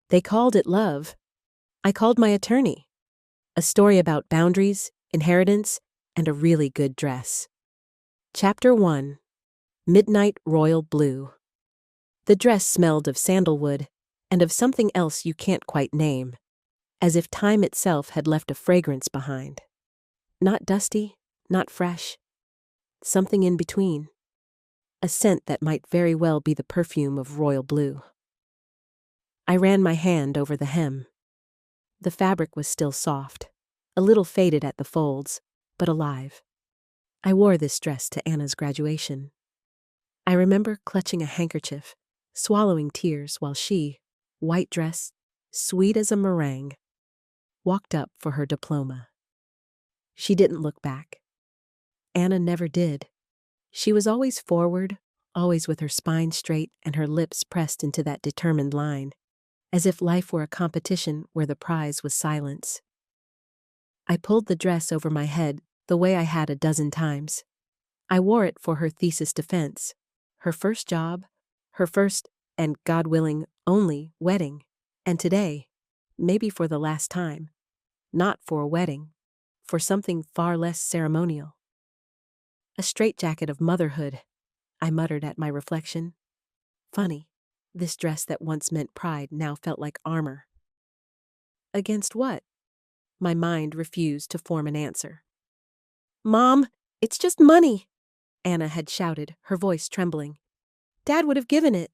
They called it love. I called my attorney. A story about boundaries, inheritance, and a really good dress. Chapter 1. Midnight Royal Blue. The dress smelled of sandalwood and of something else you can't quite name, as if time itself had left a fragrance behind. Not dusty, not fresh. Something in between. A scent that might very well be the perfume of royal blue. I ran my hand over the hem. The fabric was still soft, a little faded at the folds, but alive. I wore this dress to Anna's graduation. I remember clutching a handkerchief, swallowing tears while she, white dress, sweet as a meringue, walked up for her diploma. She didn't look back. Anna never did. She was always forward, always with her spine straight and her lips pressed into that determined line, as if life were a competition where the prize was silence. I pulled the dress over my head the way I had a dozen times. I wore it for her thesis defense, her first job, her first, and God willing, only wedding, and today, maybe for the last time, not for a wedding, for something far less ceremonial. A straitjacket of motherhood, I muttered at my reflection. Funny, this dress that once meant pride now felt like armor. Against what? My mind refused to form an answer. "Mom, it's just money," Anna had shouted, her voice trembling. "Dad would have given it."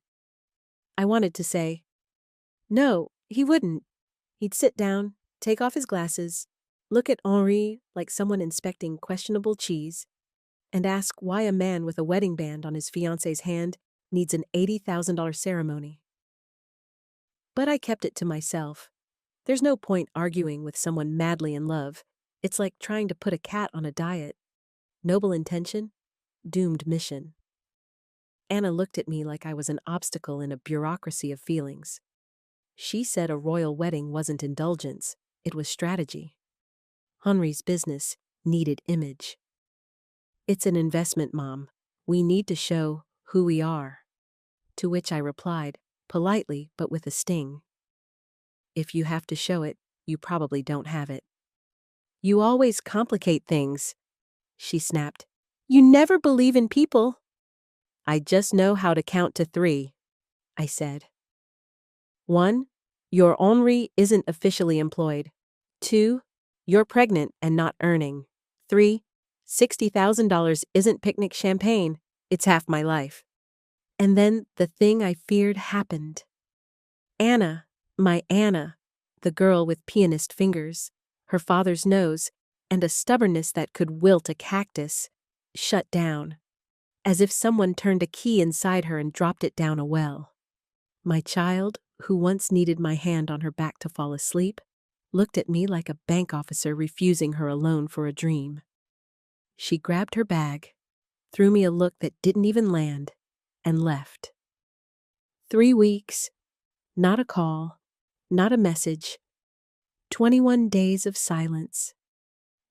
I wanted to say, "No, he wouldn't. He'd sit down, take off his glasses, look at Henri like someone inspecting questionable cheese, and ask why a man with a wedding band on his fiancée's hand needs an $80,000 ceremony." But I kept it to myself. There's no point arguing with someone madly in love. It's like trying to put a cat on a diet. Noble intention, doomed mission. Anna looked at me like I was an obstacle in a bureaucracy of feelings. She said a royal wedding wasn't indulgence, it was strategy. Henri's business needed image. "It's an investment, Mom. We need to show who we are." To which I replied, politely but with a sting. "If you have to show it, you probably don't have it." "You always complicate things," she snapped. "You never believe in people." "I just know how to count to 3, I said. 1, your Henri isn't officially employed. 2, you're pregnant and not earning. 3, $60,000 isn't picnic champagne, it's half my life. And then the thing I feared happened. Anna, my Anna, the girl with pianist fingers, her father's nose, and a stubbornness that could wilt a cactus, shut down, as if someone turned a key inside her and dropped it down a well. My child, who once needed my hand on her back to fall asleep, looked at me like a bank officer refusing her a loan for a dream. She grabbed her bag, threw me a look that didn't even land, and left. 3 weeks, not a call, not a message. 21 days of silence.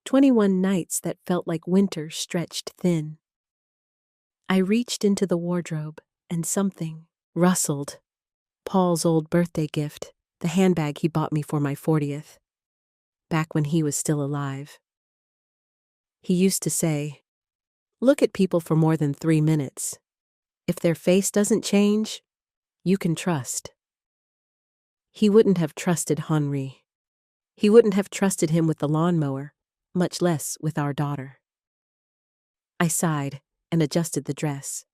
21 nights that felt like winter stretched thin. I reached into the wardrobe, and something rustled. Paul's old birthday gift, the handbag he bought me for my 40th, back when he was still alive. He used to say, "Look at people for more than 3 minutes. If their face doesn't change, you can trust." He wouldn't have trusted Henri. He wouldn't have trusted him with the lawnmower, much less with our daughter. I sighed and adjusted the dress.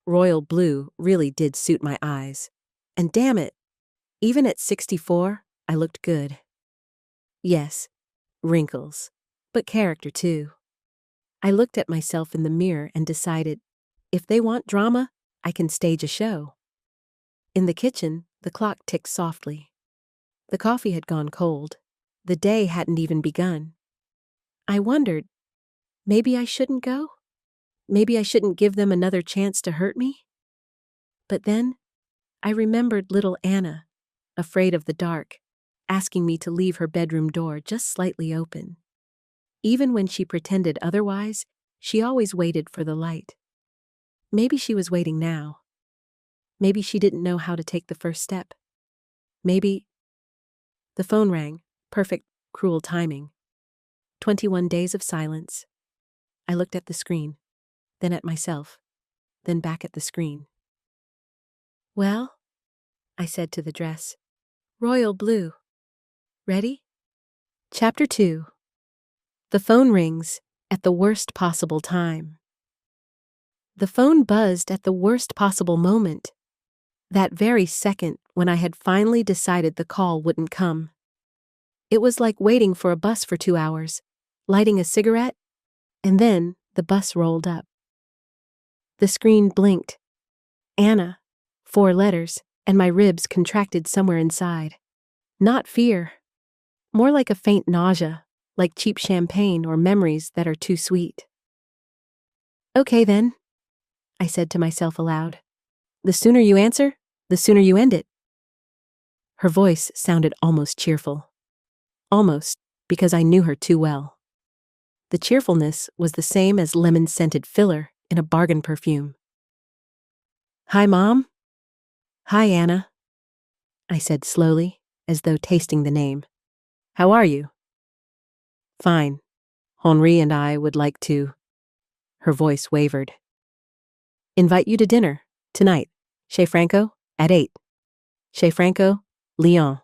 Royal blue really did suit my eyes, and damn it, even at 64, I looked good. Yes, wrinkles, but character too. I looked at myself in the mirror and decided, if they want drama, I can stage a show. In the kitchen, the clock ticked softly. The coffee had gone cold. The day hadn't even begun. I wondered, maybe I shouldn't go? Maybe I shouldn't give them another chance to hurt me? But then, I remembered little Anna, afraid of the dark, asking me to leave her bedroom door just slightly open. Even when she pretended otherwise, she always waited for the light. Maybe she was waiting now. Maybe she didn't know how to take the first step. Maybe. The phone rang. Perfect, cruel timing. 21 days of silence. I looked at the screen, then at myself, then back at the screen. Well, I said to the dress. Royal blue. Ready? Chapter 2. The phone rings at the worst possible time. The phone buzzed at the worst possible moment. That very second when I had finally decided the call wouldn't come. It was like waiting for a bus for 2 hours, lighting a cigarette, and then the bus rolled up. The screen blinked. Anna, 4 letters, and my ribs contracted somewhere inside. Not fear. More like a faint nausea, like cheap champagne or memories that are too sweet. Okay then, I said to myself aloud. The sooner you answer, the sooner you end it. Her voice sounded almost cheerful. Almost, because I knew her too well. The cheerfulness was the same as lemon-scented filler in a bargain perfume. Hi, Mom. Hi, Anna, I said slowly, as though tasting the name. How are you? Fine. Henri and I would like to. Her voice wavered. Invite you to dinner, tonight, Chez Franco, at 8. Chez Franco, Lyon.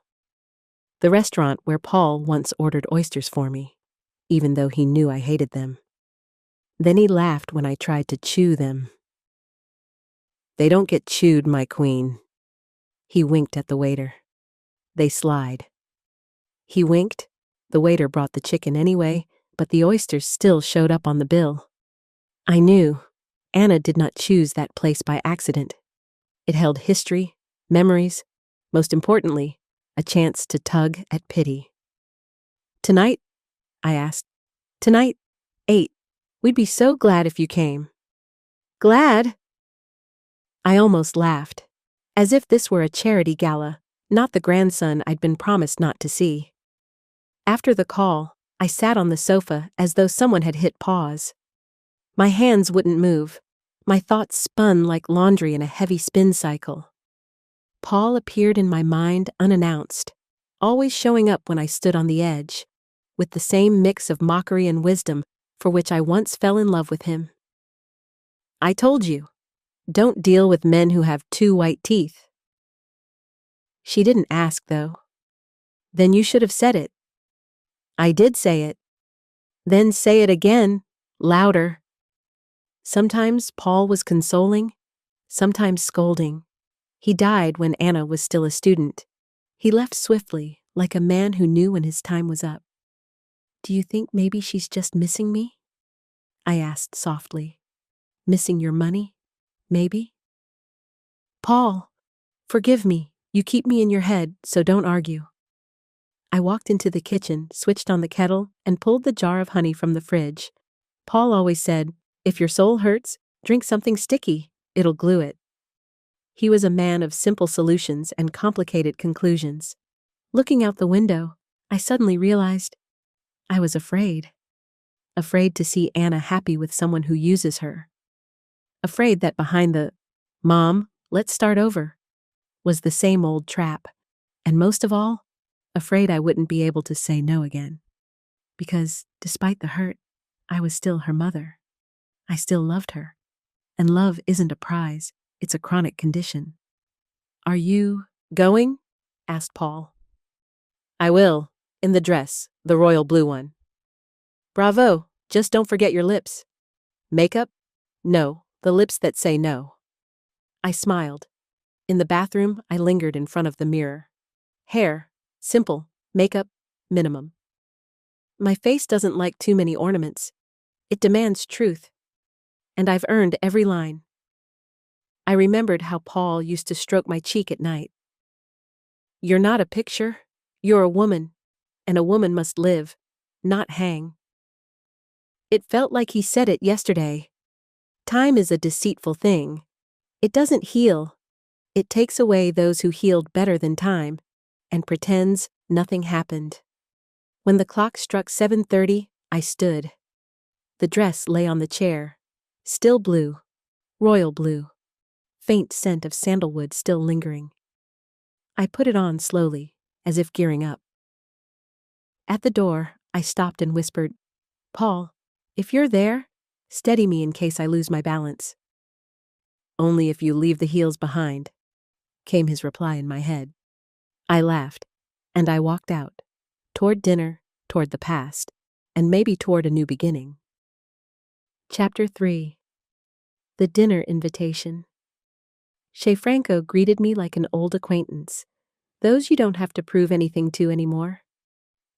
The restaurant where Paul once ordered oysters for me, even though he knew I hated them. Then he laughed when I tried to chew them. They don't get chewed, my queen. He winked at the waiter. They slide. He winked. The waiter brought the chicken anyway, but the oysters still showed up on the bill. I knew. Anna did not choose that place by accident. It held history, memories, most importantly, a chance to tug at pity. Tonight? I asked. Tonight, 8. We'd be so glad if you came. Glad? I almost laughed, as if this were a charity gala, not the grandson I'd been promised not to see. After the call, I sat on the sofa as though someone had hit pause. My hands wouldn't move. My thoughts spun like laundry in a heavy spin cycle. Paul appeared in my mind unannounced, always showing up when I stood on the edge, with the same mix of mockery and wisdom for which I once fell in love with him. I told you, don't deal with men who have 2 white teeth. She didn't ask, though. Then you should have said it. I did say it. Then say it again, louder. Sometimes Paul was consoling, sometimes scolding. He died when Anna was still a student. He left swiftly, like a man who knew when his time was up. Do you think maybe she's just missing me? I asked softly. Missing your money? Maybe? Paul, forgive me. You keep me in your head, so don't argue. I walked into the kitchen, switched on the kettle, and pulled the jar of honey from the fridge. Paul always said, if your soul hurts, drink something sticky. It'll glue it. He was a man of simple solutions and complicated conclusions. Looking out the window, I suddenly realized I was afraid. Afraid to see Anna happy with someone who uses her. Afraid that behind the, Mom, let's start over, was the same old trap. And most of all, afraid I wouldn't be able to say no again. Because, despite the hurt, I was still her mother. I still loved her. And love isn't a prize, it's a chronic condition. Are you going? Asked Paul. I will, in the dress, the royal blue one. Bravo, just don't forget your lips. Makeup? No, the lips that say no. I smiled. In the bathroom, I lingered in front of the mirror. Hair, simple. Makeup, minimum. My face doesn't like too many ornaments. It demands truth. And I've earned every line. I remembered how Paul used to stroke my cheek at night. You're not a picture, you're a woman, and a woman must live, not hang. It felt like he said it yesterday. Time is a deceitful thing. It doesn't heal. It takes away those who healed better than time, and pretends nothing happened. When the clock struck 7:30, I stood. The dress lay on the chair, still blue, royal blue, faint scent of sandalwood still lingering. I put it on slowly, as if gearing up. At the door, I stopped and whispered, "Paul, if you're there, steady me in case I lose my balance." "Only if you leave the heels behind," came his reply in my head. I laughed, and I walked out, toward dinner, toward the past, and maybe toward a new beginning. Chapter 3. The Dinner Invitation. Chez Franco greeted me like an old acquaintance, those you don't have to prove anything to anymore.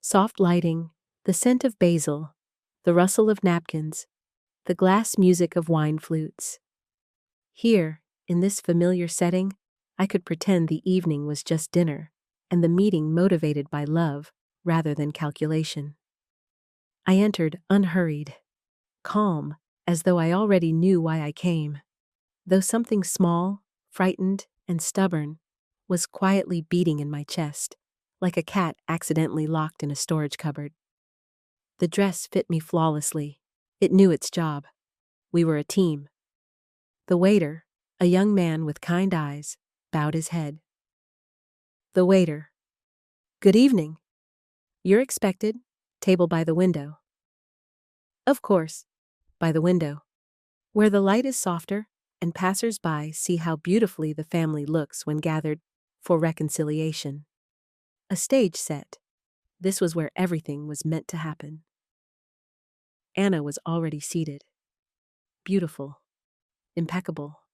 Soft lighting, the scent of basil, the rustle of napkins, the glass music of wine flutes. Here, in this familiar setting, I could pretend the evening was just dinner, and the meeting motivated by love rather than calculation. I entered unhurried, calm, as though I already knew why I came, though something small, frightened, and stubborn was quietly beating in my chest, like a cat accidentally locked in a storage cupboard. The dress fit me flawlessly. It knew its job. We were a team. The waiter, a young man with kind eyes, bowed his head. The waiter. "Good evening. You're expected. Table by the window." Of course, by the window, where the light is softer and passers-by see how beautifully the family looks when gathered for reconciliation. A stage set. This was where everything was meant to happen. Anna was already seated. Beautiful. Impeccable.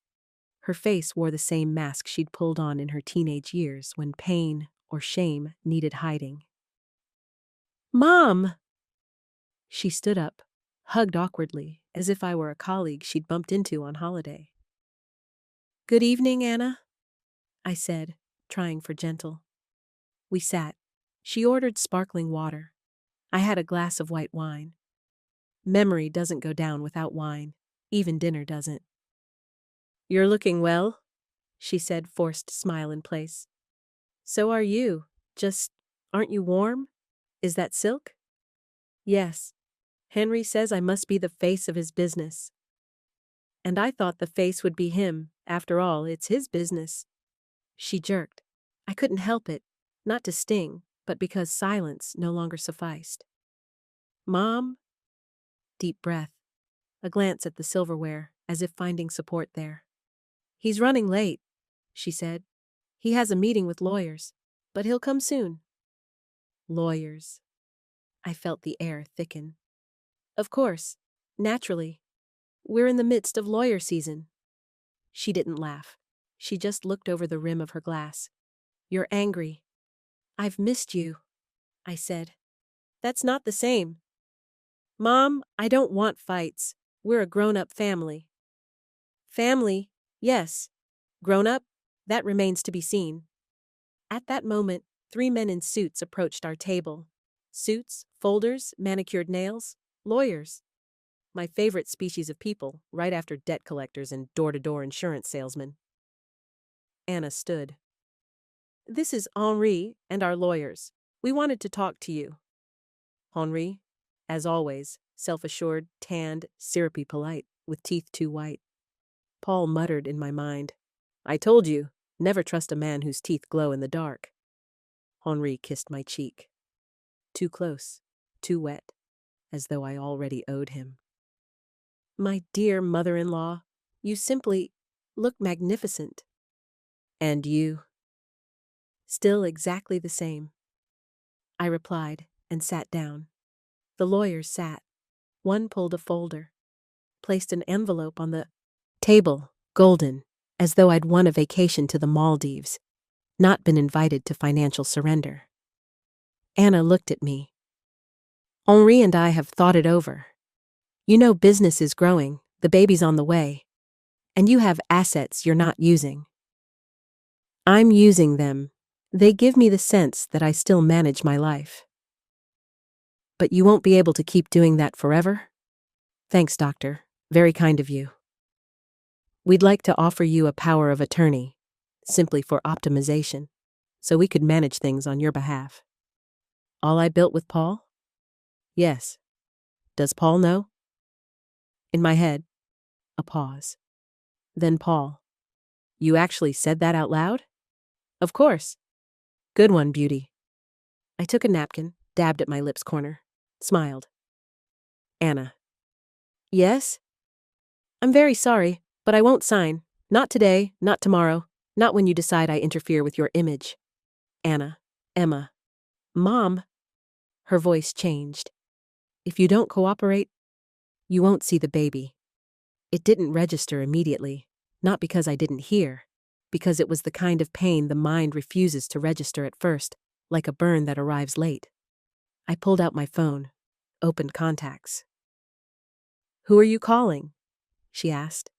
Her face wore the same mask she'd pulled on in her teenage years when pain or shame needed hiding. "Mom!" She stood up, hugged awkwardly, as if I were a colleague she'd bumped into on holiday. "Good evening, Anna," I said, trying for gentle. We sat. She ordered sparkling water. I had a glass of white wine. Memory doesn't go down without wine. Even dinner doesn't. "You're looking well," she said, forced smile in place. "So are you. Just, aren't you warm? Is that silk?" "Yes. Henry says I must be the face of his business." And I thought the face would be him. After all, it's his business. She jerked. I couldn't help it, not to sting, but because silence no longer sufficed. "Mom?" Deep breath. A glance at the silverware, as if finding support there. "He's running late," she said. "He has a meeting with lawyers, but he'll come soon." Lawyers. I felt the air thicken. "Of course. Naturally. We're in the midst of lawyer season." She didn't laugh. She just looked over the rim of her glass. "You're angry." "I've missed you," I said. "That's not the same." "Mom, I don't want fights. We're a grown-up family." "Family, yes. Grown-up, that remains to be seen." At that moment, 3 men in suits approached our table. Suits, folders, manicured nails, lawyers. My favorite species of people, right after debt collectors and door-to-door insurance salesmen. Anna stood. "This is Henri and our lawyers. We wanted to talk to you." Henri, as always, self-assured, tanned, syrupy polite, with teeth too white. Paul muttered in my mind, "I told you, never trust a man whose teeth glow in the dark." Henri kissed my cheek. Too close, too wet, as though I already owed him. "My dear mother-in-law, you simply look magnificent." "And you?" "Still exactly the same." I replied and sat down. The lawyers sat. One pulled a folder, placed an envelope on the table, golden, as though I'd won a vacation to the Maldives, not been invited to financial surrender. Anna looked at me. "Henri and I have thought it over. You know business is growing, the baby's on the way, and you have assets you're not using." "I'm using them. They give me the sense that I still manage my life." "But you won't be able to keep doing that forever?" "Thanks, doctor. Very kind of you. We'd like to offer you a power of attorney, simply for optimization, so we could manage things on your behalf." "All I built with Paul?" "Yes. Does Paul know?" In my head, a pause. Then Paul, "You actually said that out loud?" "Of course. Good one, beauty. I took a napkin, dabbed at my lips corner, smiled. Anna. Yes? I'm very sorry, but I won't sign. Not today, not tomorrow, not when you decide I interfere with your image. Anna. Emma. Mom. Her voice changed. If you don't cooperate, you won't see the baby. It didn't register immediately, not because I didn't hear, because it was the kind of pain the mind refuses to register at first, like a burn that arrives late. I pulled out my phone, opened contacts. Who are you calling? She asked.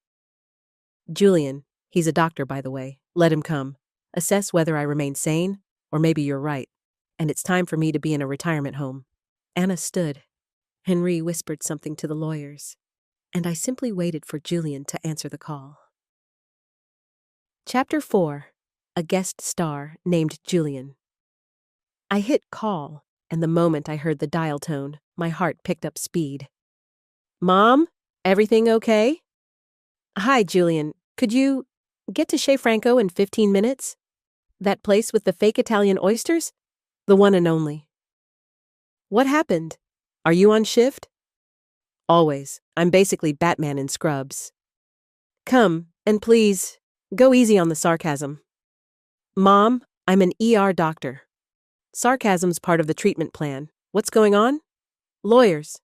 Julian. He's a doctor, by the way. Let him come. Assess whether I remain sane, or maybe you're right, and it's time for me to be in a retirement home. Anna stood. Henry whispered something to the lawyers, and I simply waited for Julian to answer the call. Chapter 4. A guest star named Julian. I hit call, and the moment I heard the dial tone, my heart picked up speed. Mom? Everything okay? Hi, Julian. Could you get to Chez Franco in 15 minutes? That place with the fake Italian oysters? The one and only. What happened? Are you on shift? Always. I'm basically Batman in scrubs. Come, and please, go easy on the sarcasm. Mom, I'm an ER doctor. Sarcasm's part of the treatment plan. What's going on? Lawyers.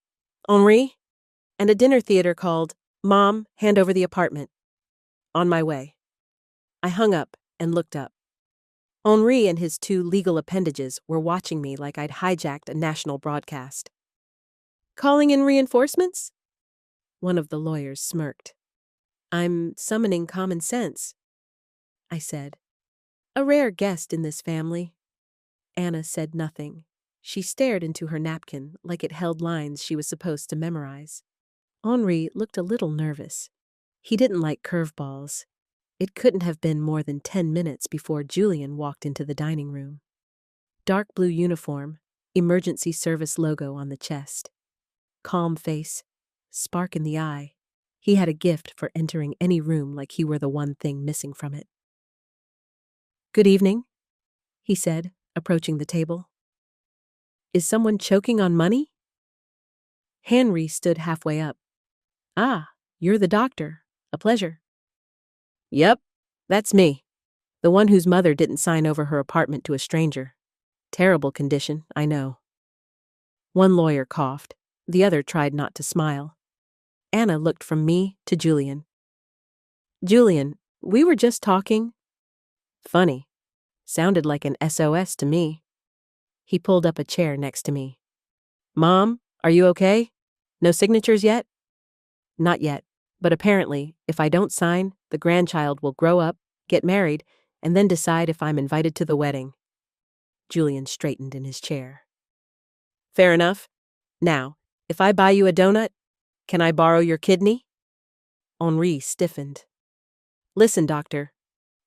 Henri? And a dinner theater called, Mom, hand over the apartment. On my way. I hung up and looked up. Henri and his two legal appendages were watching me like I'd hijacked a national broadcast. Calling in reinforcements? One of the lawyers smirked. I'm summoning common sense, I said. A rare guest in this family. Anna said nothing. She stared into her napkin like it held lines she was supposed to memorize. Henri looked a little nervous. He didn't like curveballs. It couldn't have been more than 10 minutes before Julian walked into the dining room. Dark blue uniform, emergency service logo on the chest. Calm face, spark in the eye. He had a gift for entering any room like he were the one thing missing from it. Good evening, he said, approaching the table. Is someone choking on money? Henry stood halfway up. Ah, you're the doctor. A pleasure. Yep, that's me. The one whose mother didn't sign over her apartment to a stranger. Terrible condition, I know. One lawyer coughed. The other tried not to smile. Anna looked from me to Julian. Julian, we were just talking. Funny. Sounded like an SOS to me. He pulled up a chair next to me. Mom, are you okay? No signatures yet? Not yet, but apparently, if I don't sign, the grandchild will grow up, get married, and then decide if I'm invited to the wedding. Julian straightened in his chair. Fair enough. Now, if I buy you a donut, can I borrow your kidney? Henri stiffened. Listen, doctor.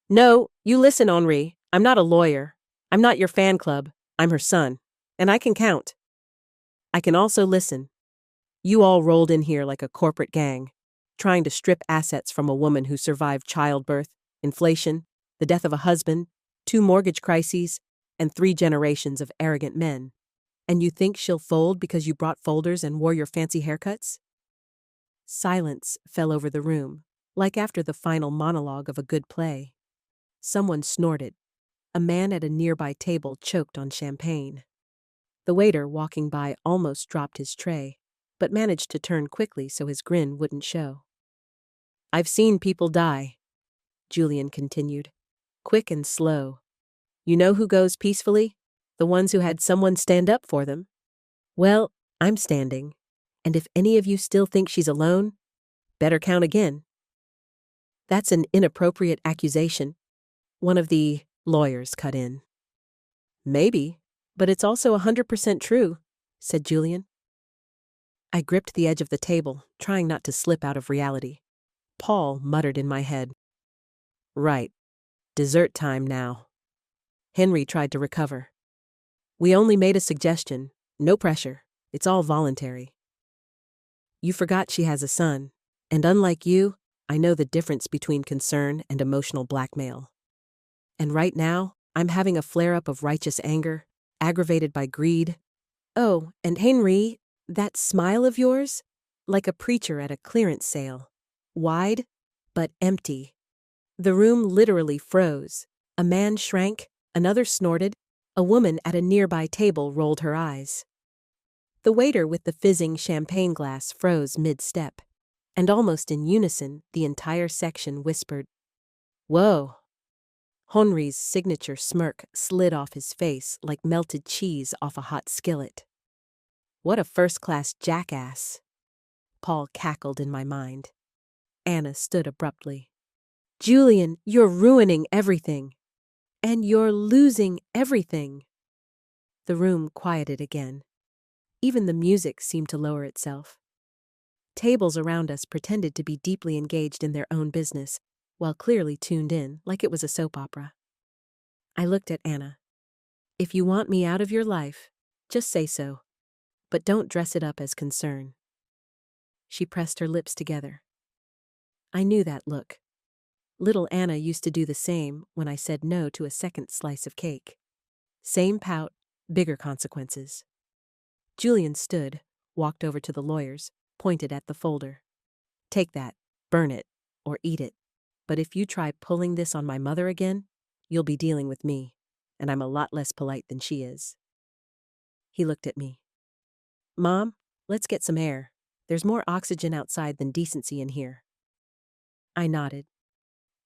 No, you listen, Henri. I'm not a lawyer. I'm not your fan club. I'm her son. And I can count. I can also listen. You all rolled in here like a corporate gang, trying to strip assets from a woman who survived childbirth, inflation, the death of a husband, 2 mortgage crises, and 3 generations of arrogant men. And you think she'll fold because you brought folders and wore your fancy haircuts? Silence fell over the room, like after the final monologue of a good play. Someone snorted. A man at a nearby table choked on champagne. The waiter walking by almost dropped his tray, but managed to turn quickly so his grin wouldn't show. I've seen people die, Julian continued, quick and slow. You know who goes peacefully? The ones who had someone stand up for them. Well, I'm standing, and if any of you still think she's alone, better count again. That's an inappropriate accusation. One of the lawyers cut in. Maybe, but it's also 100% true, said Julian. I gripped the edge of the table, trying not to slip out of reality. Paul muttered in my head. Right. Dessert time now. Henry tried to recover. We only made a suggestion. No pressure. It's all voluntary. You forgot she has a son, and unlike you, I know the difference between concern and emotional blackmail. And right now, I'm having a flare-up of righteous anger, aggravated by greed. Oh, and Henry, that smile of yours? Like a preacher at a clearance sale. Wide, but empty. The room literally froze. A man shrank, another snorted, a woman at a nearby table rolled her eyes. The waiter with the fizzing champagne glass froze mid-step, and almost in unison, the entire section whispered, "Whoa." Henry's signature smirk slid off his face like melted cheese off a hot skillet. What a first-class jackass. Paul cackled in my mind. Anna stood abruptly. Julian, you're ruining everything. And you're losing everything. The room quieted again. Even the music seemed to lower itself. Tables around us pretended to be deeply engaged in their own business, while clearly tuned in, like it was a soap opera. I looked at Anna. If you want me out of your life, just say so. But don't dress it up as concern. She pressed her lips together. I knew that look. Little Anna used to do the same when I said no to a second slice of cake. Same pout, bigger consequences. Julian stood, walked over to the lawyers, pointed at the folder. Take that, burn it, or eat it. But if you try pulling this on my mother again, you'll be dealing with me, and I'm a lot less polite than she is. He looked at me. Mom, let's get some air. There's more oxygen outside than decency in here. I nodded.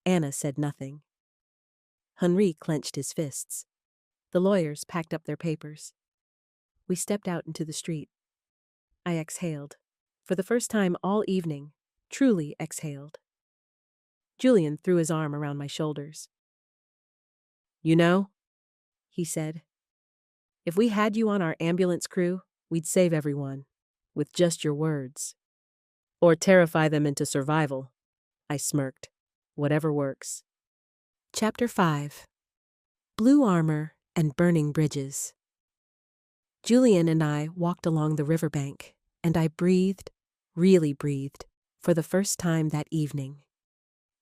Anna said nothing. Henri clenched his fists. The lawyers packed up their papers. We stepped out into the street. I exhaled. For the first time all evening, truly exhaled. Julian threw his arm around my shoulders. You know, he said, if we had you on our ambulance crew, we'd save everyone, with just your words. Or terrify them into survival. I smirked. Whatever works. Chapter 5. Blue Armor and Burning Bridges. Julian and I walked along the riverbank, and I breathed, really breathed, for the first time that evening.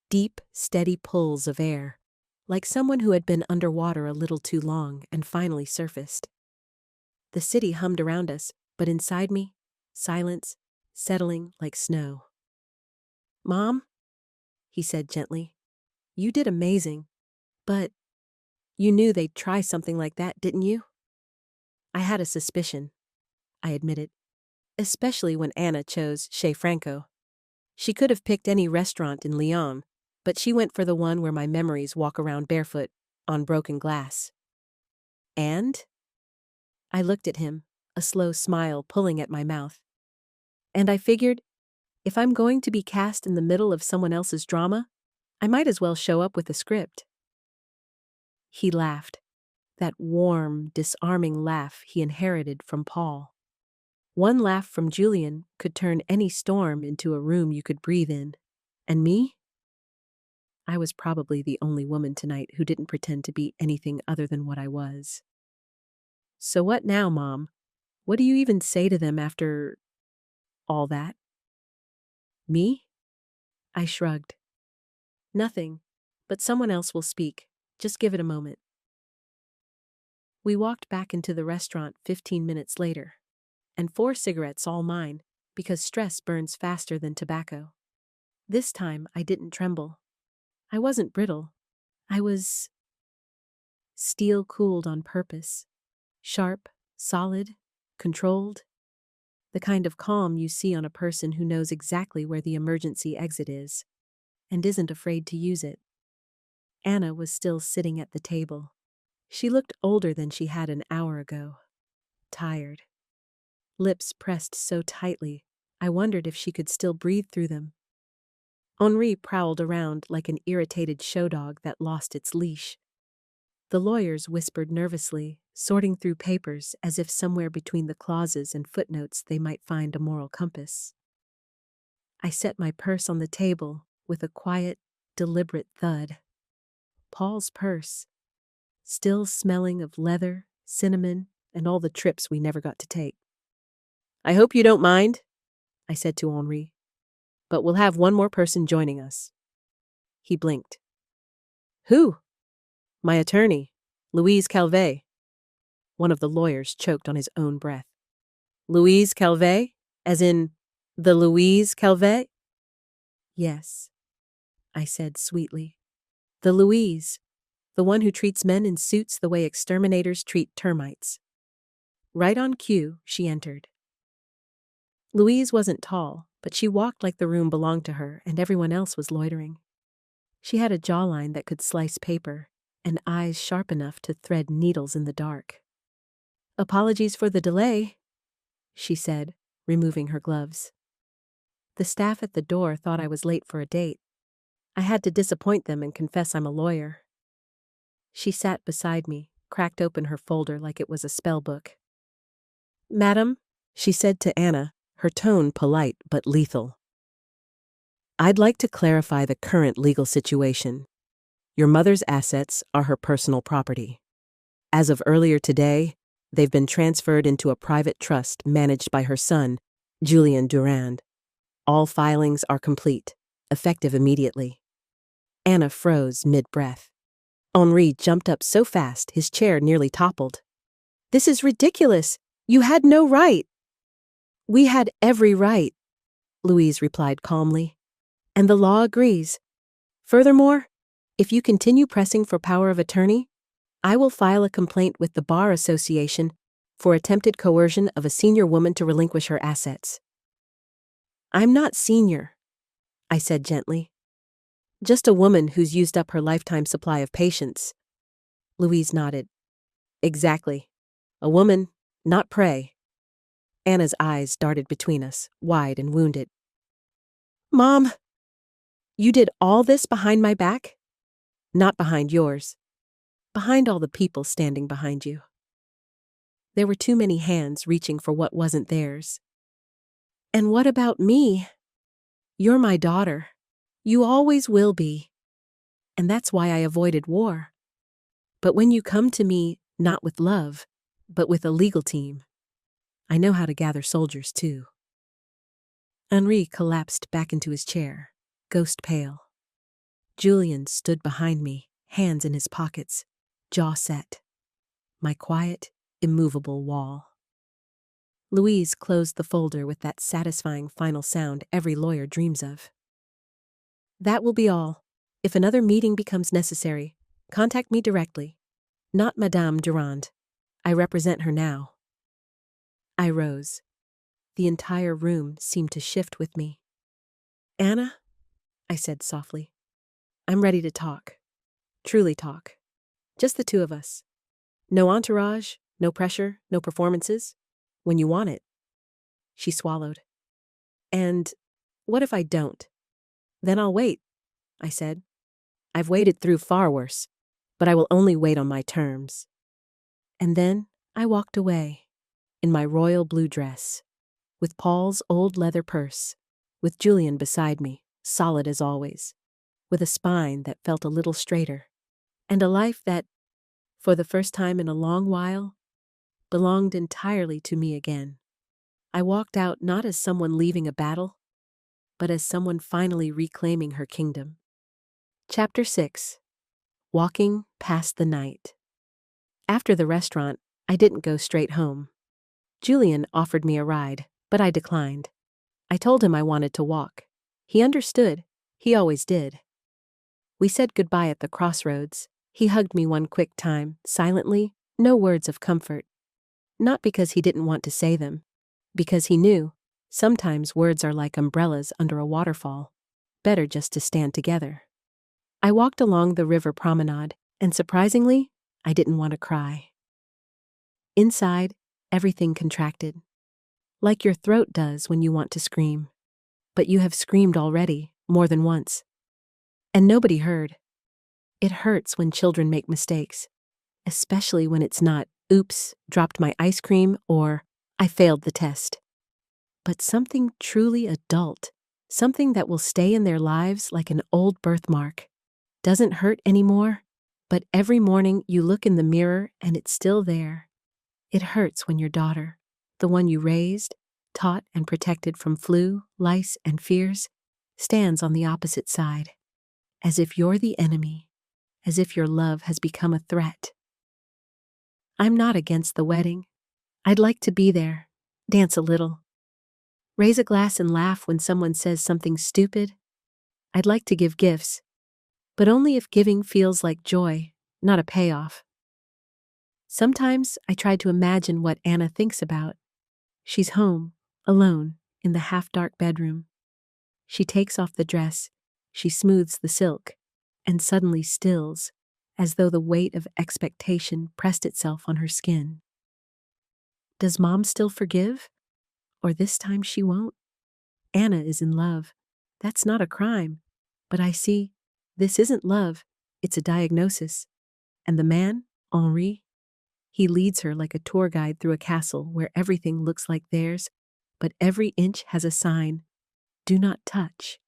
Deep, steady pulls of air, like someone who had been underwater a little too long and finally surfaced. The city hummed around us, but inside me, silence, settling like snow. Mom, he said gently, you did amazing, but you knew they'd try something like that, didn't you? I had a suspicion, I admitted, especially when Anna chose Chez Franco. She could have picked any restaurant in Lyon, but she went for the one where my memories walk around barefoot on broken glass. And? I looked at him, a slow smile pulling at my mouth. And I figured, if I'm going to be cast in the middle of someone else's drama, I might as well show up with a script. He laughed, that warm, disarming laugh he inherited from Paul. One laugh from Julian could turn any storm into a room you could breathe in. And me? I was probably the only woman tonight who didn't pretend to be anything other than what I was. So what now, Mom? What do you even say to them after all that? Me? I shrugged. Nothing, but someone else will speak. Just give it a moment. We walked back into the restaurant 15 minutes later, and 4 cigarettes all mine, because stress burns faster than tobacco. This time I didn't tremble. I wasn't brittle. I was steel-cooled on purpose. Sharp, solid, controlled. The kind of calm you see on a person who knows exactly where the emergency exit is, and isn't afraid to use it. Anna was still sitting at the table. She looked older than she had an hour ago. Tired. Lips pressed so tightly, I wondered if she could still breathe through them. Henri prowled around like an irritated show dog that lost its leash. The lawyers whispered nervously, sorting through papers as if somewhere between the clauses and footnotes they might find a moral compass. I set my purse on the table with a quiet, deliberate thud. Paul's purse, still smelling of leather, cinnamon, and all the trips we never got to take. I hope you don't mind, I said to Henri, but we'll have one more person joining us. He blinked. Who? My attorney, Louise Calvet. One of the lawyers choked on his own breath. Louise Calvet? As in, the Louise Calvet? Yes, I said sweetly. The Louise, the one who treats men in suits the way exterminators treat termites. Right on cue, she entered. Louise wasn't tall, but she walked like the room belonged to her and everyone else was loitering. She had a jawline that could slice paper and eyes sharp enough to thread needles in the dark. Apologies for the delay, she said, removing her gloves. The staff at the door thought I was late for a date. I had to disappoint them and confess I'm a lawyer. She sat beside me, cracked open her folder like it was a spell book. Madam, she said to Anna, her tone polite but lethal. I'd like to clarify the current legal situation. Your mother's assets are her personal property. As of earlier today, they've been transferred into a private trust managed by her son, Julian Durand. All filings are complete, effective immediately. Anna froze mid-breath. Henri jumped up so fast his chair nearly toppled. This is ridiculous. You had no right. We had every right, Louise replied calmly. And the law agrees. Furthermore, if you continue pressing for power of attorney, I will file a complaint with the Bar Association for attempted coercion of a senior woman to relinquish her assets. I'm not senior, I said gently. Just a woman who's used up her lifetime supply of patience. Louise nodded. Exactly. A woman, not prey. Anna's eyes darted between us, wide and wounded. Mom, you did all this behind my back? Not behind yours. Behind all the people standing behind you. There were too many hands reaching for what wasn't theirs. And what about me? You're my daughter. You always will be. And that's why I avoided war. But when you come to me, not with love, but with a legal team, I know how to gather soldiers too. Henri collapsed back into his chair, ghost pale. Julian stood behind me, hands in his pockets, jaw set. My quiet, immovable wall. Louise closed the folder with that satisfying final sound every lawyer dreams of. That will be all. If another meeting becomes necessary, contact me directly. Not Madame Durand. I represent her now. I rose. The entire room seemed to shift with me. Anna, I said softly, I'm ready to talk. Truly talk. Just the two of us. No entourage, no pressure, no performances. When you want it. She swallowed. And what if I don't? Then I'll wait, I said. I've waited through far worse, but I will only wait on my terms. And then I walked away, in my royal blue dress, with Paul's old leather purse, with Julian beside me, solid as always, with a spine that felt a little straighter, and a life that, for the first time in a long while, belonged entirely to me again. I walked out not as someone leaving a battle, but as someone finally reclaiming her kingdom. Chapter 6. Walking Past the Night. After the restaurant, I didn't go straight home. Julian offered me a ride, but I declined. I told him I wanted to walk. He understood. He always did. We said goodbye at the crossroads. He hugged me one quick time, silently, no words of comfort. Not because he didn't want to say them, because he knew, sometimes words are like umbrellas under a waterfall, better just to stand together. I walked along the river promenade, and surprisingly, I didn't want to cry. Inside, everything contracted, like your throat does when you want to scream. But you have screamed already, more than once. And nobody heard. It hurts when children make mistakes, especially when it's not, oops, dropped my ice cream, or I failed the test. But something truly adult, something that will stay in their lives like an old birthmark, doesn't hurt anymore, but every morning you look in the mirror and it's still there. It hurts when your daughter, the one you raised, taught and protected from flu, lice, and fears, stands on the opposite side, as if you're the enemy, as if your love has become a threat. I'm not against the wedding. I'd like to be there, dance a little, raise a glass and laugh when someone says something stupid. I'd like to give gifts, but only if giving feels like joy, not a payoff. Sometimes I try to imagine what Anna thinks about. She's home, alone, in the half-dark bedroom. She takes off the dress, she smooths the silk, and suddenly stills, as though the weight of expectation pressed itself on her skin. Does Mom still forgive? Or this time she won't? Anna is in love. That's not a crime. But I see, this isn't love, it's a diagnosis. And the man, Henri, he leads her like a tour guide through a castle where everything looks like theirs, but every inch has a sign, do not touch.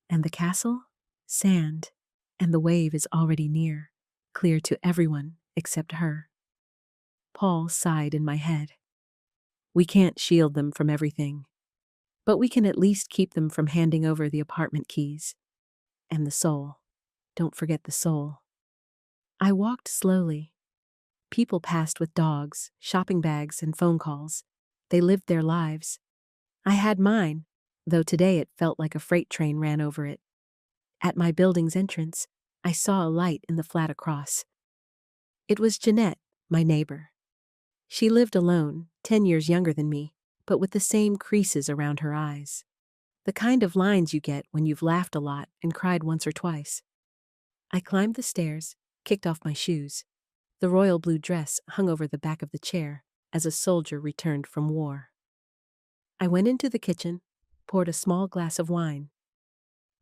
And the castle? Sand. And the wave is already near, clear to everyone except her. Paul sighed in my head. We can't shield them from everything, but we can at least keep them from handing over the apartment keys. And the soul. Don't forget the soul. I walked slowly. People passed with dogs, shopping bags, and phone calls. They lived their lives. I had mine, though today it felt like a freight train ran over it. At my building's entrance, I saw a light in the flat across. It was Jeanette, my neighbor. She lived alone, 10 years younger than me, but with the same creases around her eyes. The kind of lines you get when you've laughed a lot and cried once or twice. I climbed the stairs, kicked off my shoes. The royal blue dress hung over the back of the chair as a soldier returned from war. I went into the kitchen, poured a small glass of wine.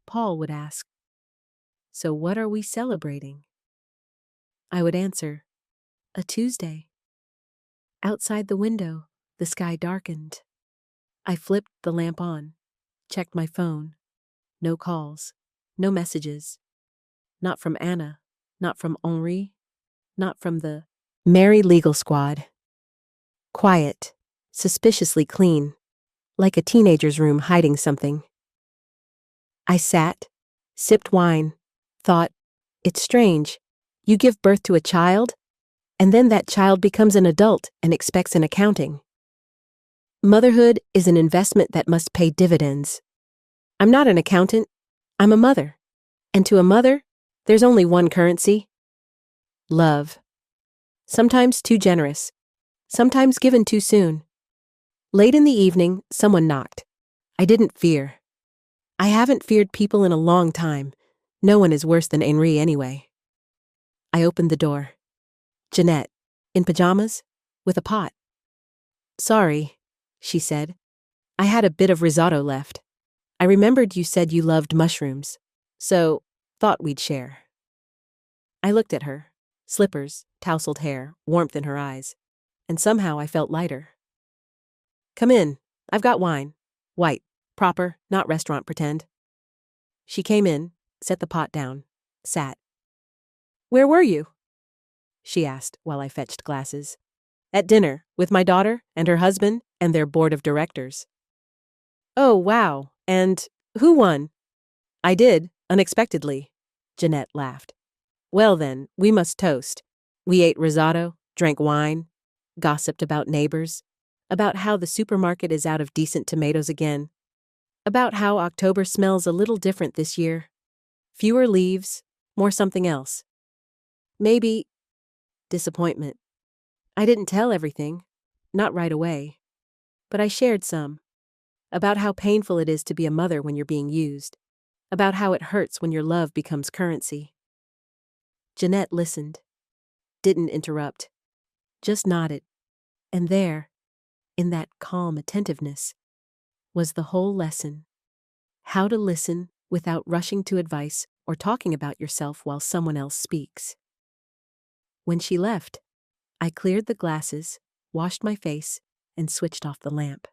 Paul would ask, "So what are we celebrating?" I would answer, "A Tuesday." Outside the window, the sky darkened. I flipped the lamp on, checked my phone. No calls, no messages. Not from Anna, not from Henri, not from the merry legal squad. Quiet, suspiciously clean, like a teenager's room hiding something. I sat, sipped wine, thought, it's strange. You give birth to a child, and then that child becomes an adult and expects an accounting. Motherhood is an investment that must pay dividends. I'm not an accountant, I'm a mother. And to a mother, there's only one currency: love. Sometimes too generous, sometimes given too soon. Late in the evening, someone knocked. I didn't fear. I haven't feared people in a long time. No one is worse than Henri anyway. I opened the door. Jeanette, in pajamas, with a pot. Sorry, she said. I had a bit of risotto left. I remembered you said you loved mushrooms, so thought we'd share. I looked at her, slippers, tousled hair, warmth in her eyes, and somehow I felt lighter. Come in, I've got wine. White, proper, not restaurant pretend. She came in, set the pot down, sat. Where were you? She asked while I fetched glasses. At dinner, with my daughter and her husband and their board of directors. Oh, wow, and who won? I did, unexpectedly. Jeanette laughed. Well then, we must toast. We ate risotto, drank wine, gossiped about neighbors, about how the supermarket is out of decent tomatoes again, about how October smells a little different this year. Fewer leaves, more something else. Maybe disappointment. I didn't tell everything, not right away, but I shared some. About how painful it is to be a mother when you're being used, about how it hurts when your love becomes currency. Jeanette listened, didn't interrupt, just nodded, and there, in that calm attentiveness, was the whole lesson. How to listen without rushing to advice or talking about yourself while someone else speaks. When she left, I cleared the glasses, washed my face, and switched off the lamp.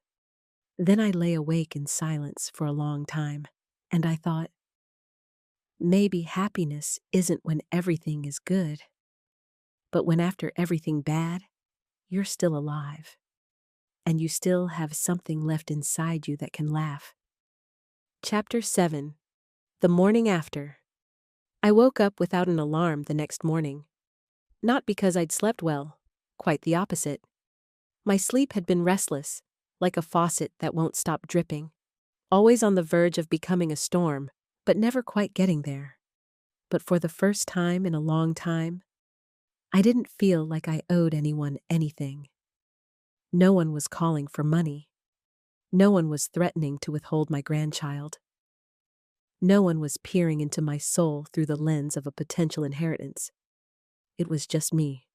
Then I lay awake in silence for a long time, and I thought, maybe happiness isn't when everything is good, but when after everything bad, you're still alive, and you still have something left inside you that can laugh. Chapter 7. The Morning After. I woke up without an alarm the next morning. Not because I'd slept well, quite the opposite. My sleep had been restless, like a faucet that won't stop dripping, always on the verge of becoming a storm, but never quite getting there. But for the first time in a long time, I didn't feel like I owed anyone anything. No one was calling for money. No one was threatening to withhold my grandchild. No one was peering into my soul through the lens of a potential inheritance. It was just me.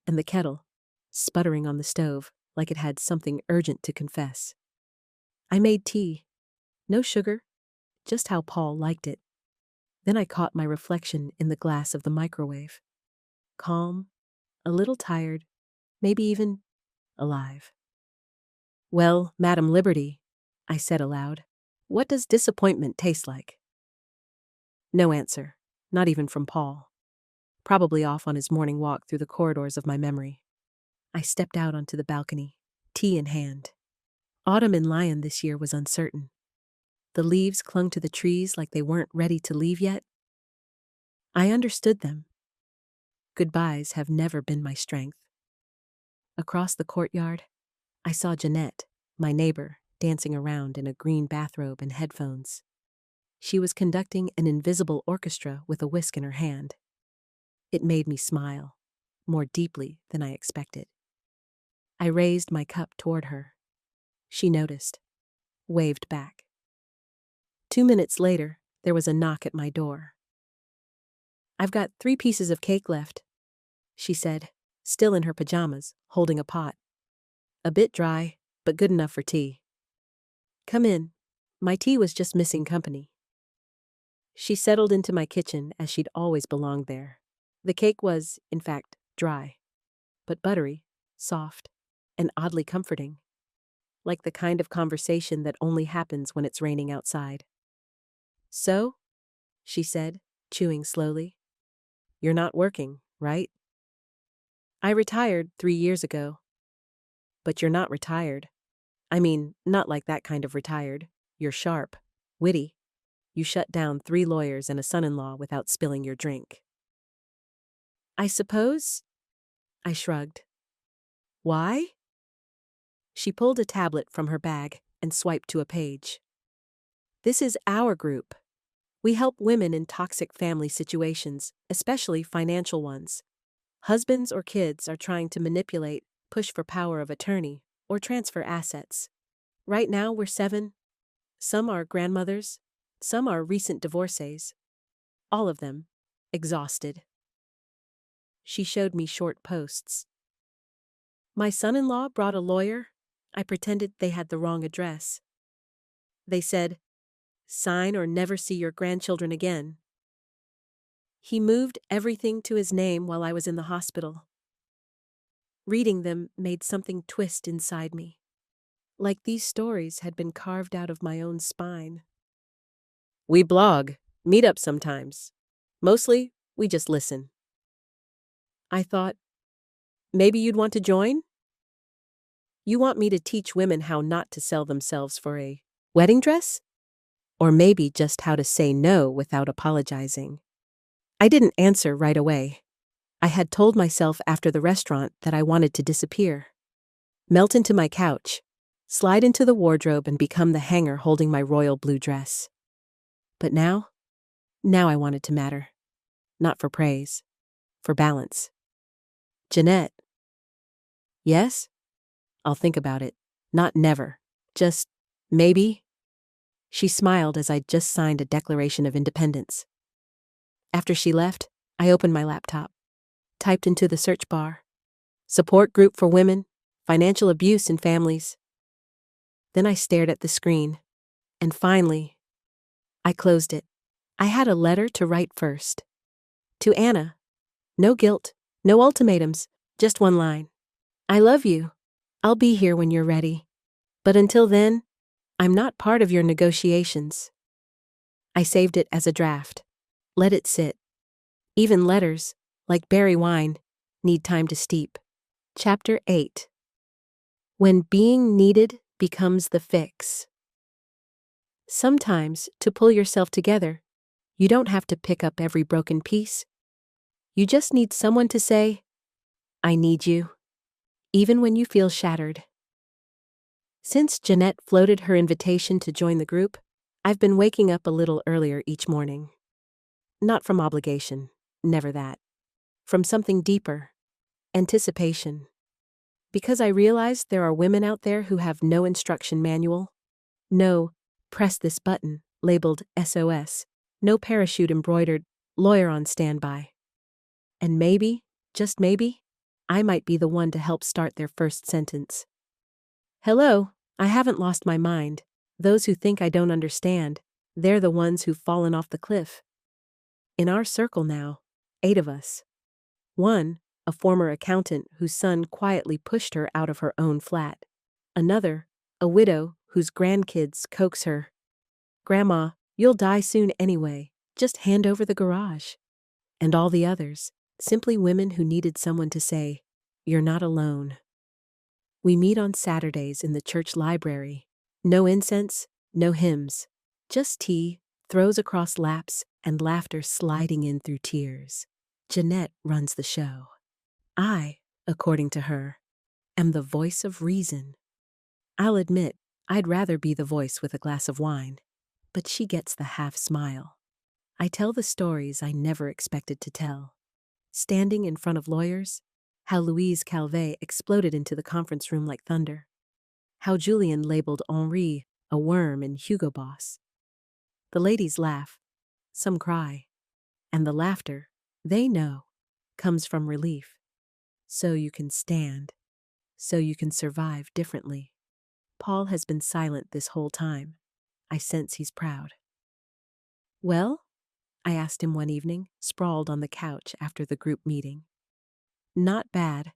And the kettle, sputtering on the stove like it had something urgent to confess. I made tea. No sugar, just how Paul liked it. Then I caught my reflection in the glass of the microwave. Calm, a little tired, maybe even alive. "Well, Madam Liberty," I said aloud, "what does disappointment taste like?" No answer, not even from Paul. Probably off on his morning walk through the corridors of my memory. I stepped out onto the balcony, tea in hand. Autumn in Lyon this year was uncertain. The leaves clung to the trees like they weren't ready to leave yet. I understood them. Goodbyes have never been my strength. Across the courtyard, I saw Jeanette, my neighbor, dancing around in a green bathrobe and headphones. She was conducting an invisible orchestra with a whisk in her hand. It made me smile, more deeply than I expected. I raised my cup toward her. She noticed, waved back. 2 minutes later, there was a knock at my door. "I've got 3 pieces of cake left," she said, still in her pajamas, holding a pot. "A bit dry, but good enough for tea." "Come in. My tea was just missing company." She settled into my kitchen as she'd always belonged there. The cake was, in fact, dry, but buttery, soft, and oddly comforting. Like the kind of conversation that only happens when it's raining outside. "So," she said, chewing slowly, "you're not working, right?" "I retired 3 years ago." "But you're not retired. I mean, not like that kind of retired. You're sharp, witty. You shut down 3 lawyers and a son-in-law without spilling your drink." "I suppose?" I shrugged. "Why?" She pulled a tablet from her bag and swiped to a page. "This is our group. We help women in toxic family situations, especially financial ones. Husbands or kids are trying to manipulate, push for power of attorney, or transfer assets. Right now we're 7. Some are grandmothers, some are recent divorcees. All of them exhausted." She showed me short posts. "My son-in-law brought a lawyer." I pretended they had the wrong address. They said, "Sign or never see your grandchildren again." He moved everything to his name while I was in the hospital. Reading them made something twist inside me, like these stories had been carved out of my own spine. "We blog, meet up sometimes. Mostly, we just listen." I thought, maybe you'd want to join? You want me to teach women how not to sell themselves for a wedding dress? Or maybe just how to say no without apologizing. I didn't answer right away. I had told myself after the restaurant that I wanted to disappear. Melt into my couch, slide into the wardrobe and become the hanger holding my royal blue dress. But now I wanted to matter. Not for praise, for balance. "Jeanette." "Yes?" "I'll think about it. Not never. Just maybe." She smiled as I'd just signed a Declaration of Independence. After she left, I opened my laptop, typed into the search bar, "Support group for women, financial abuse in families." Then I stared at the screen, and finally, I closed it. I had a letter to write first. To Anna. No guilt, no ultimatums, just one line. "I love you. I'll be here when you're ready. But until then, I'm not part of your negotiations." I saved it as a draft. Let it sit. Even letters, like berry wine, need time to steep. Chapter 8. When being needed becomes the fix. Sometimes, to pull yourself together, you don't have to pick up every broken piece. You just need someone to say, I need you, even when you feel shattered. Since Jeanette floated her invitation to join the group, I've been waking up a little earlier each morning. Not from obligation, never that. From something deeper, anticipation. Because I realize there are women out there who have no instruction manual, no press this button labeled SOS, no parachute embroidered lawyer on standby. And maybe, just maybe, I might be the one to help start their first sentence. Hello, I haven't lost my mind. Those who think I don't understand, they're the ones who've fallen off the cliff. In our circle now, 8 of us. One, a former accountant whose son quietly pushed her out of her own flat. Another, a widow whose grandkids coax her. Grandma, you'll die soon anyway. Just hand over the garage. And all the others, simply women who needed someone to say, "You're not alone." We meet on Saturdays in the church library. No incense, no hymns. Just tea, throws across laps, and laughter sliding in through tears. Jeanette runs the show. I, according to her, am the voice of reason. I'll admit, I'd rather be the voice with a glass of wine. But she gets the half smile. I tell the stories I never expected to tell. Standing in front of lawyers, how Louise Calvet exploded into the conference room like thunder. How Julian labeled Henri a worm in Hugo Boss. The ladies laugh, some cry, and the laughter, they know, comes from relief. So you can stand, so you can survive differently. Paul has been silent this whole time. I sense he's proud. Well? I asked him one evening, sprawled on the couch after the group meeting. Not bad,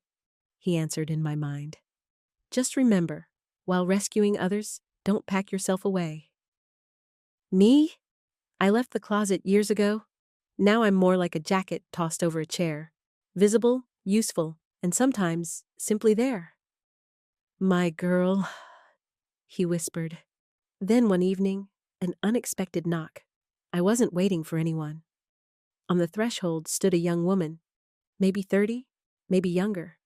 he answered in my mind. Just remember, while rescuing others, don't pack yourself away. Me? I left the closet years ago. Now I'm more like a jacket tossed over a chair. Visible, useful, and sometimes simply there. My girl, he whispered. Then one evening, an unexpected knock. I wasn't waiting for anyone. On the threshold stood a young woman, maybe 30, maybe younger.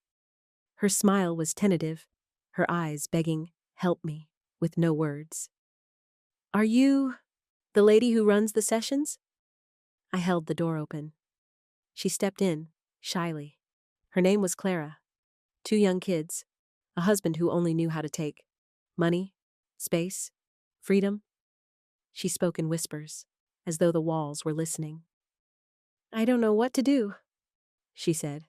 Her smile was tentative, her eyes begging, "Help me," with no words. Are you the lady who runs the sessions? I held the door open. She stepped in, shyly. Her name was Clara. 2 young kids, a husband who only knew how to take money, space, freedom. She spoke in whispers, as though the walls were listening. I don't know what to do, she said.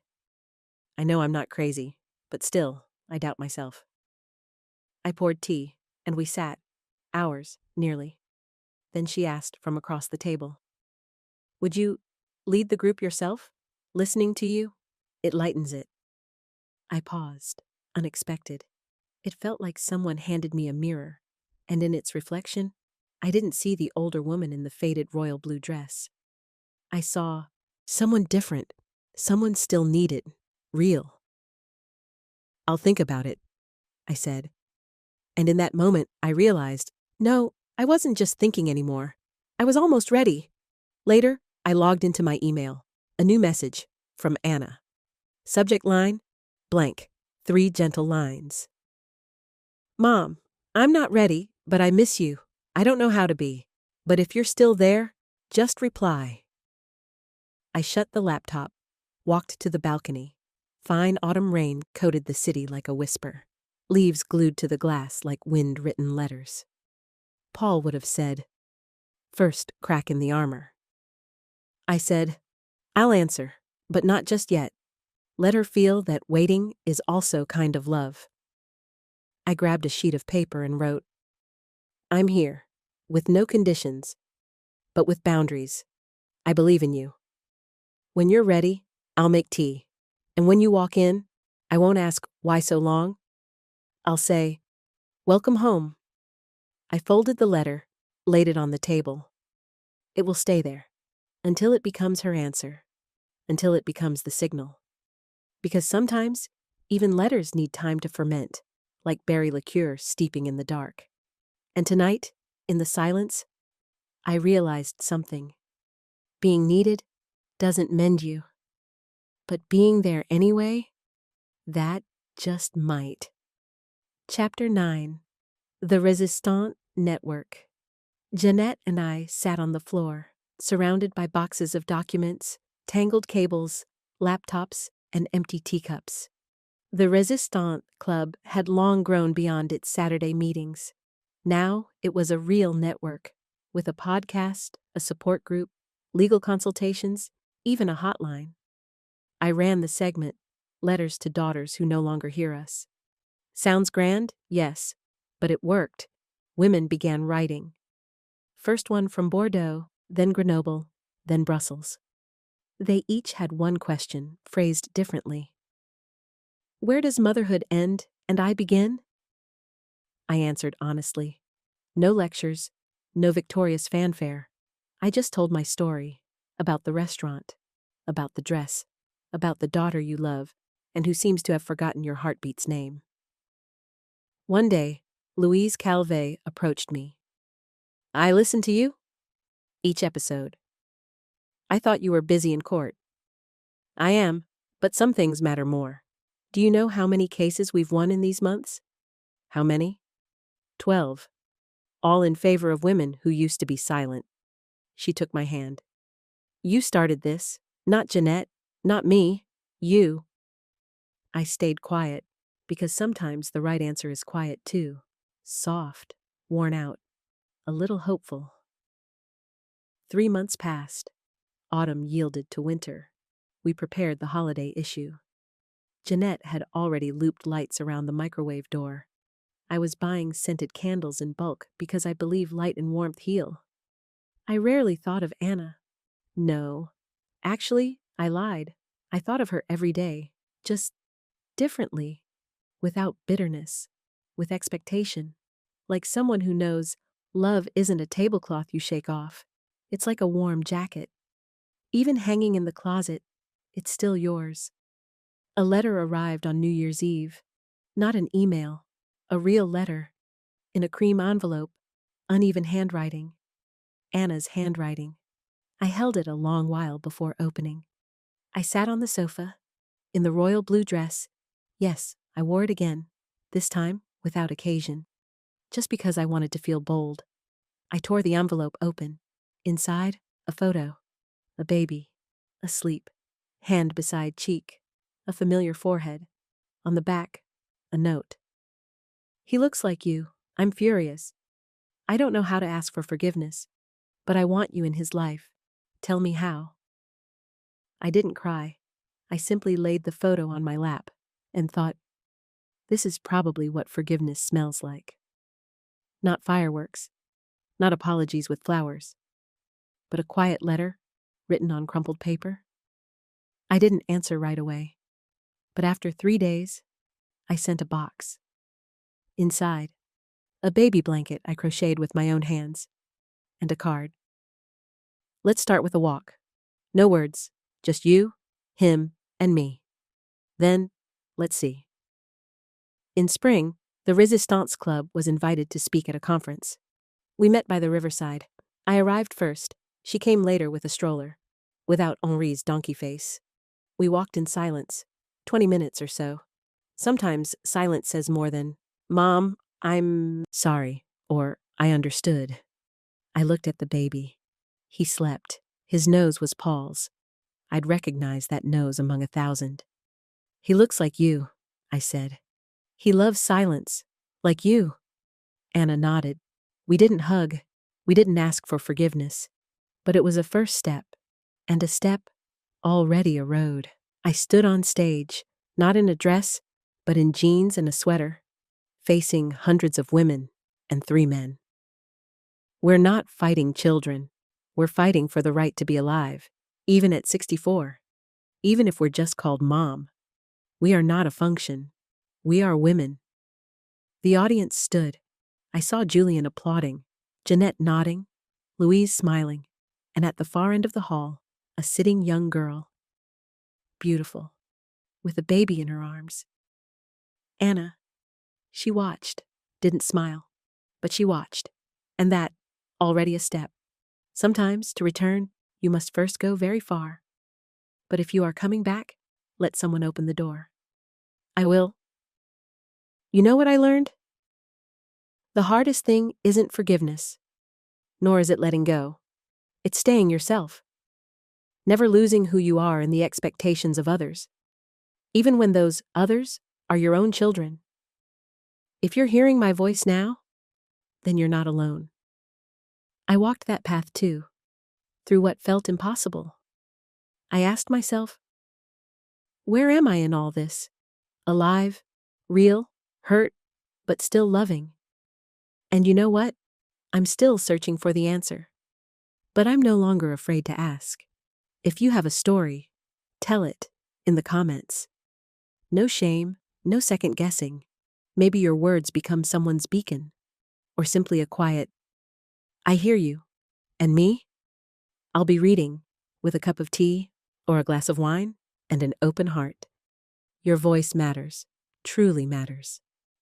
I know I'm not crazy, but still, I doubt myself. I poured tea, and we sat, hours, nearly. Then she asked from across the table, would you lead the group yourself? Listening to you, it lightens it. I paused, unexpected. It felt like someone handed me a mirror, and in its reflection, I didn't see the older woman in the faded royal blue dress. I saw someone different, someone still needed, real. I'll think about it, I said. And in that moment, I realized, no, I wasn't just thinking anymore. I was almost ready. Later, I logged into my email. A new message from Anna. Subject line, blank, 3 gentle lines. Mom, I'm not ready, but I miss you. I don't know how to be. But if you're still there, just reply. I shut the laptop, walked to the balcony. Fine autumn rain coated the city like a whisper. Leaves glued to the glass like wind-written letters. Paul would have said, first crack in the armor. I said, I'll answer, but not just yet. Let her feel that waiting is also kind of love. I grabbed a sheet of paper and wrote, I'm here, with no conditions, but with boundaries. I believe in you. When you're ready, I'll make tea. And when you walk in, I won't ask, why so long? I'll say, welcome home. I folded the letter, laid it on the table. It will stay there, until it becomes her answer, until it becomes the signal. Because sometimes, even letters need time to ferment, like berry liqueur steeping in the dark. And tonight, in the silence, I realized something. Being needed doesn't mend you. But being there anyway That just might. Chapter 9. The Resistant Network. Jeanette and I sat on the floor, surrounded by boxes of documents, tangled cables, laptops, and empty teacups. The Resistant Club had long grown beyond its Saturday meetings. Now it was a real network, with a podcast, a support group, legal consultations, even a hotline. I ran the segment, Letters to Daughters Who No Longer Hear Us. Sounds grand? Yes. But it worked. Women began writing. First one from Bordeaux, then Grenoble, then Brussels. They each had one question, phrased differently. Where does motherhood end and I begin? I answered honestly. No lectures, no victorious fanfare. I just told my story, about the restaurant, about the dress, about the daughter you love, and who seems to have forgotten your heartbeat's name. One day, Louise Calvé approached me. I listened to you? Each episode. I thought you were busy in court. I am, but some things matter more. Do you know how many cases we've won in these months? How many? 12. All in favor of women who used to be silent. She took my hand. You started this, not Jeanette, not me, you. I stayed quiet, because sometimes the right answer is quiet too. Soft, worn out, a little hopeful. 3 months passed. Autumn yielded to winter. We prepared the holiday issue. Jeanette had already looped lights around the microwave door. I was buying scented candles in bulk because I believe light and warmth heal. I rarely thought of Anna. No. Actually, I lied. I thought of her every day, just differently, without bitterness, with expectation, like someone who knows love isn't a tablecloth you shake off. It's like a warm jacket. Even hanging in the closet, it's still yours. A letter arrived on New Year's Eve. Not an email, a real letter. In a cream envelope, uneven handwriting. Anna's handwriting. I held it a long while before opening. I sat on the sofa, in the royal blue dress. Yes, I wore it again, this time without occasion. Just because I wanted to feel bold. I tore the envelope open. Inside, a photo. A baby, asleep, hand beside cheek, a familiar forehead. On the back, a note. He looks like you. I'm furious. I don't know how to ask for forgiveness, but I want you in his life. Tell me how. I didn't cry. I simply laid the photo on my lap and thought, this is probably what forgiveness smells like. Not fireworks, not apologies with flowers, but a quiet letter written on crumpled paper. I didn't answer right away, but after 3 days, I sent a box. Inside, a baby blanket I crocheted with my own hands, and a card. Let's start with a walk. No words, just you, him, and me. Then, let's see. In spring, the Resistance Club was invited to speak at a conference. We met by the riverside. I arrived first. She came later with a stroller, without Henri's donkey face. We walked in silence, 20 minutes or so. Sometimes silence says more than, Mom, I'm sorry, or I understood. I looked at the baby. He slept. His nose was Paul's. I'd recognize that nose among 1,000. He looks like you, I said. He loves silence, like you. Anna nodded. We didn't hug. We didn't ask for forgiveness. But it was a first step, and a step, already a road. I stood on stage, not in a dress, but in jeans and a sweater, facing hundreds of women and 3 men. We're not fighting children. We're fighting for the right to be alive, even at 64. Even if we're just called Mom. We are not a function. We are women. The audience stood. I saw Julian applauding, Jeanette nodding, Louise smiling, and at the far end of the hall, a sitting young girl. Beautiful, with a baby in her arms. Anna. She watched, didn't smile, but she watched. And that, already a step. Sometimes, to return, you must first go very far. But if you are coming back, let someone open the door. I will. You know what I learned? The hardest thing isn't forgiveness, nor is it letting go. It's staying yourself, never losing who you are in the expectations of others, even when those others are your own children. If you're hearing my voice now, then you're not alone. I walked that path too, through what felt impossible. I asked myself, where am I in all this? Alive, real, hurt, but still loving. And you know what? I'm still searching for the answer. But I'm no longer afraid to ask. If you have a story, tell it in the comments. No shame, no second guessing. Maybe your words become someone's beacon, or simply a quiet, I hear you. And me? I'll be reading, with a cup of tea, or a glass of wine, and an open heart. Your voice matters, truly matters.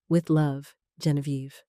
With love, Genevieve.